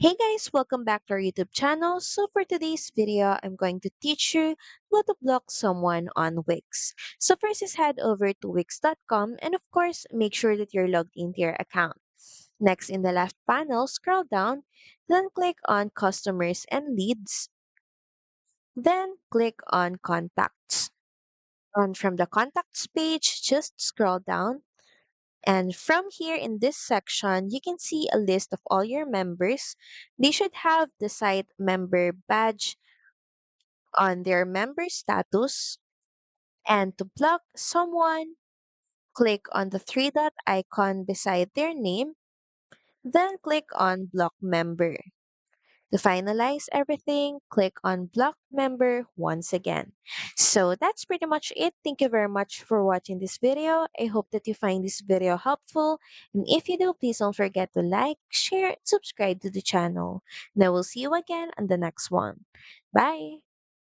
Hey guys, welcome back to our YouTube channel. So for today's video, I'm going to teach you how to block someone on Wix. So first is head over to wix.com and of course, make sure that you're logged into your account. Next in the left panel, scroll down, then click on customers and leads, then click on contacts. And from the contacts page, just scroll down. And from here in this section, you can see a list of all your members. They should have the site member badge on their member status. And to block someone, click on the three dot icon beside their name, then click on block member. To finalize everything, click on block member once again. So that's pretty much it. Thank you very much for watching this video. I hope that you find this video helpful. And if you do, please don't forget to like, share, and subscribe to the channel. And I will see you again on the next one. Bye!